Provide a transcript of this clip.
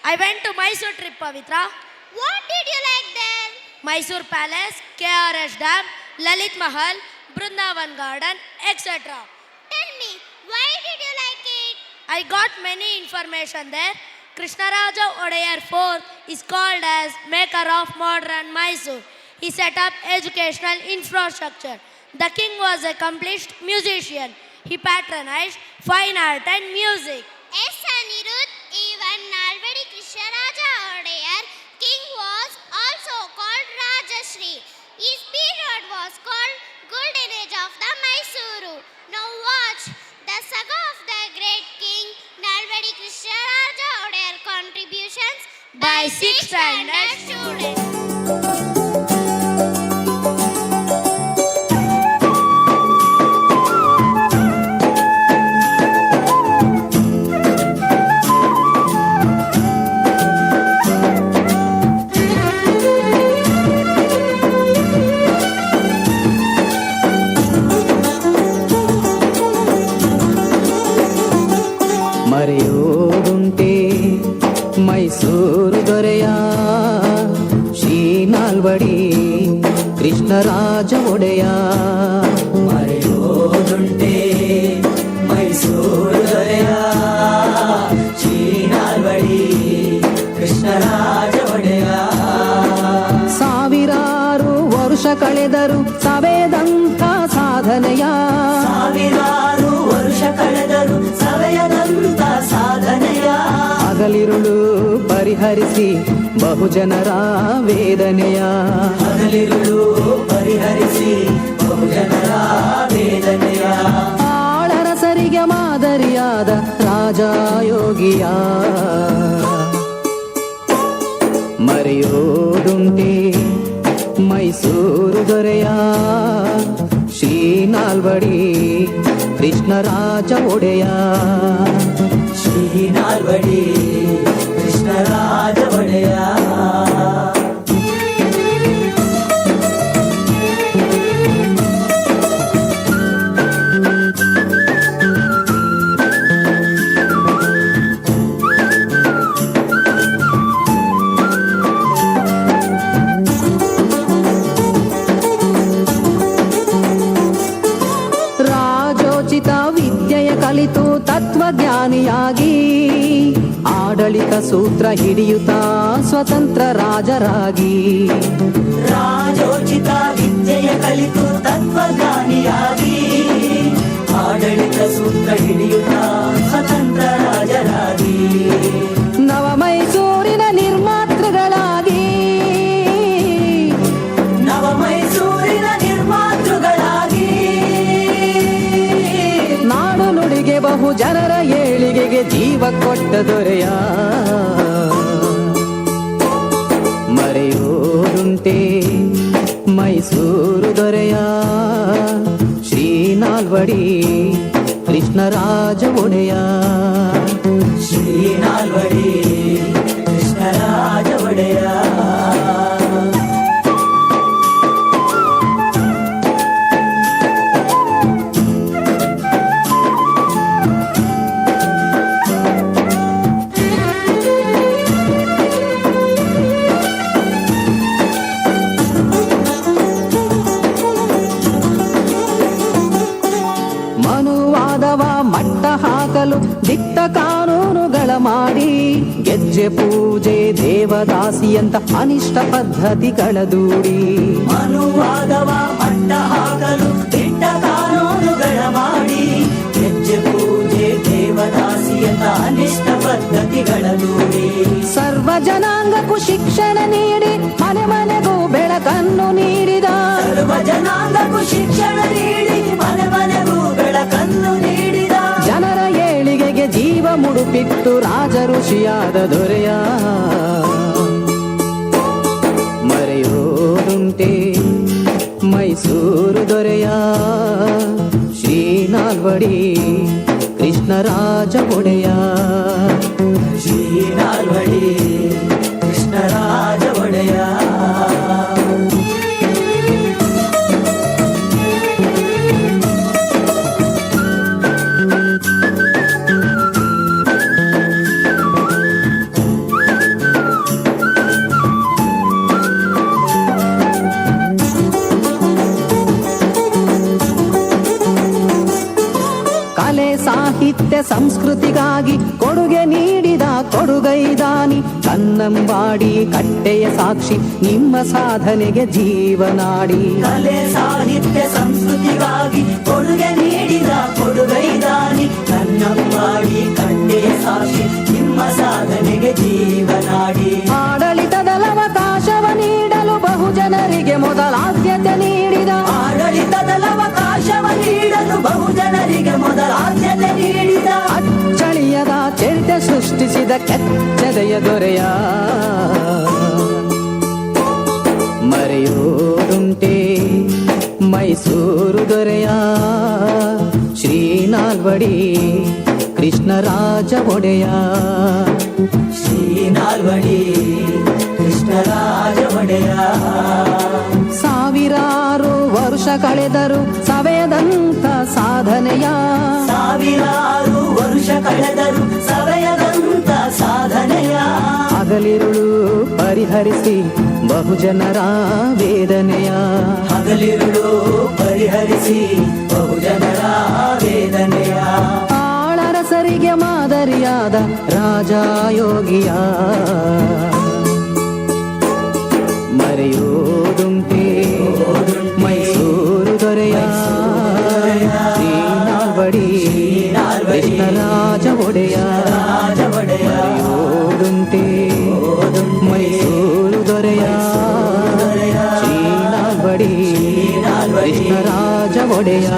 I went to Mysore trip, Pavitra. What did you like there? Mysore Palace, KRS Dam, Lalit Mahal, Brindavan Garden, etc. Tell me, why did you like it? I got many information there. Krishnaraja Odayar IV is called as maker of modern Mysore. He set up educational infrastructure. The king was a accomplished musician. He patronized fine art and music. Yes, Anirudh, even Nalvadi Krishnaraja Odayar, king was also called Rajashri. His period was called Golden Age of the Mysuru. Now watch the saga of the great king Nalvadi Krishnaraja Odayar contributions By 6th standard students. ಮರೆಯೋದುಂಟೆ Mysuru ದೊರೆಯ ಶ್ರೀ ನಾಲ್ವಡಿ ಕೃಷ್ಣರಾಜ ಒಡೆಯ. ಮರೆಯೋದುಂಟೆ ಮೈಸೂರು ದೊರೆಯ ಶ್ರೀ ನಾಲ್ವಡಿ ಕೃಷ್ಣರಾಜ ಒಡೆಯ. ಸಾವಿರಾರು ವರುಷ ಕಳೆದರು ಸವೆದಂಥ ಸಾಧನೆಯ, ಸಾವಿರಾರು ವರುಷ ಕಳೆದರು ಸವೆಯದಂತ ಸಾಧನೆಯ. ಹಗಲಿರುಳು ಪರಿಹರಿಸಿ ಬಹುಜನರ ವೇದನೆಯ, ಹಗಲಿರುಳು ಪರಿಹರಿಸಿ ಬಹುಜನರ ವೇದನೆಯ. ಆಳರಸರಿಗೆ ಮಾದರಿಯಾದ ರಾಜಯೋಗಿಯ. ಮರೆಯೋದುಂಟೆ ಮೈಸೂರು ದೊರೆಯ ಶ್ರೀ ನಾಲ್ವಡಿ ಕೃಷ್ಣರಾಜ ಒಡೆಯ. ಶ್ರೀ ನಾಲ್ವಡಿ ಕೃಷ್ಣರಾಜ ಒಡೆಯ. ರಾಜೋಚಿತ ವಿದ್ಯೆಯ ಕಲಿತು ತತ್ವಜ್ಞಾನಿಯಾಗಿ ಆಡಳಿತ ಸೂತ್ರ ಹಿಡಿಯುತ್ತಾ ಸ್ವತಂತ್ರ ರಾಜರಾಗಿ. ರಾಜೋಚಿತ ವಿದ್ಯೆಯ ಕಲಿತು ತತ್ವಜ್ಞಾನಿಯಾಗಿ ಆಡಳಿತ ಸೂತ್ರ ಹಿಡಿಯುತ್ತ ಸ್ವತಂತ್ರ ರಾಜರಾಗಿ. ನವ ಮೈಸೂರಿನ ನಿರ್ಮಾತೃಗಳಾಗಿ, ನವ ಮೈಸೂರಿನ ನಿರ್ಮಾತೃಗಳಾಗಿ ನಾಡು ನುಡಿಗೆ ಬಹು ಜನರ ಏಳಿಗೆಗೆ ಜೀವ ಕೊಟ್ಟ ದೊರೆಯ. ಮರೆಯೋದುಂಟೆ ಮೈಸೂರು ದೊರೆಯ ಶ್ರೀ ನಾಲ್ವಡಿ ಕೃಷ್ಣರಾಜ ಒಡೆಯ. ಶ್ರೀ ನಾಲ್ವಡಿ ಕೃಷ್ಣರಾಜ ಒಡೆಯ. ಮನುವಾದವ ಮಟ್ಟ ಹಾಕಲು ದಿಟ್ಟ ಕಾನೂನುಗಳ ಮಾಡಿ, ಗೆಜ್ಜೆ ಪೂಜೆ ದೇವದಾಸಿಯಂತ ಅನಿಷ್ಟ ಪದ್ಧತಿಗಳ ದೂಡಿ. ಮನುವಾದವ ಮಟ್ಟ ಹಾಕಲು ದಿಟ್ಟ ಕಾನೂನುಗಳ ಮಾಡಿ, ಹೆಜ್ಜೆ ಪೂಜೆ ದೇವದಾಸಿಯಂತ ಅನಿಷ್ಟ ಪದ್ಧತಿಗಳ ದೂಡಿ. ಸರ್ವ ಜನಾಂಗಕ್ಕೂ ಶಿಕ್ಷಣ ನೀಡಿ ಮನೆ ಮನೆಗೂ ಬೆಳಕನ್ನು ನೀಡಿದ, ಸರ್ವ ಜನಾಂಗಕ್ಕೂ ಶಿಕ್ಷಣ ನೀಡಿ ಮನೆ ಮನೆಗೂ ಬೆಳಕನ್ನು ನೀಡಿದ. ಜನರ ಏಳಿಗೆಗೆ ಜೀವ ಮುಡುಪಿಟ್ಟು ರಾಜ ಋಷಿಯಾದ ದೊರೆಯ. ಮರೆಯೋದುಂಟೆ ಮೈಸೂರು ದೊರೆಯ ಶ್ರೀ ನಾಲ್ವಡಿ ಕೃಷ್ಣರಾಜ ಒಡೆಯ. ಶ್ರೀ ನಾಲ್ವಡಿ ಕೃಷ್ಣರಾಜ ಒಡೆಯ. ಸಂಸ್ಕೃತಿಗಾಗಿ ಕೊಡುಗೆ ನೀಡಿದ ಕೊಡುಗೈದಾನಿ ಕನ್ನಂಬಾಡಿ ಕಟ್ಟೆಯ ಸಾಕ್ಷಿ ನಿಮ್ಮ ಸಾಧನೆಗೆ ಜೀವನಾಡಿ. ಕಲೆ ಸಾಹಿತ್ಯ ಸಂಸ್ಕೃತಿಗಾಗಿ ಕೊಡುಗೆ ನೀಡಿದ ಕೊಡುಗೈದಾನಿ ಕನ್ನಂಬಾಡಿ ಕಟ್ಟೆಯ ಸಾಕ್ಷಿ ನಿಮ್ಮ ಸಾಧನೆಗೆ ಜೀವನಾಡಿ. ಆಡಳಿತದ ಅವಕಾಶವ ನೀಡಲು ಬಹುಜನರಿಗೆ ಮೊದಲ ಆದ್ಯತೆ ನೀಡಿದ ಆಡಳಿತದ ಅವಕಾಶವ ನೀಡಲು ಬಹುಜನರಿಗೆ ಮೊದಲ ಆದ್ಯತೆ ನೀಡಿದ ಅಚ್ಚಳಿಯದ ಚರಿತೆ ಸೃಷ್ಟಿಸಿದ ಕೆಚ್ಚದೆಯ ದೊರೆಯ ಮರೆಯೋದುಂಟೆ ಮೈಸೂರು ದೊರೆಯ ಶ್ರೀ ನಾಲ್ವಡಿ ಕೃಷ್ಣರಾಜ ಒಡೆಯ. ಶ್ರೀ ನಾಲ್ವಡಿ ಕೃಷ್ಣರಾಜ ಒಡೆಯ. ಸಾವಿರಾರು ವರ್ಷ ಕಳೆದರು ಸವೆಯದಂತ ಸಾಧನೆಯ ಸಾವಿರಾರು ವರ್ಷ ಕಳೆದರು ಸವೆಯದಂತ ಸಾಧನೆಯ ಹಗಲಿರುಳು ಪರಿಹರಿಸಿ ಬಹುಜನರ ವೇದನೆಯ ಹಗಲಿರುಳು ಪರಿಹರಿಸಿ ಬಹುಜನರ ವೇದನೆಯ ಆಳರಸರಿಗೆ ಮಾದರಿಯಾದ ರಾಜಯೋಗಿಯ ಮರೆಯೋದುಂಟೆ ಮೈಸೂರು ದೊರೆಯ ಶ್ರೀ ನಾಲ್ವಡಿ ಕೃಷ್ಣರಾಜ ಒಡೆಯ. ಮರೆಯೋದುಂಟೆ ಮೈಸೂರು ದೊರೆಯ ಶ್ರೀ ನಾಲ್ವಡಿ ಕೃಷ್ಣರಾಜ ಒಡೆಯ.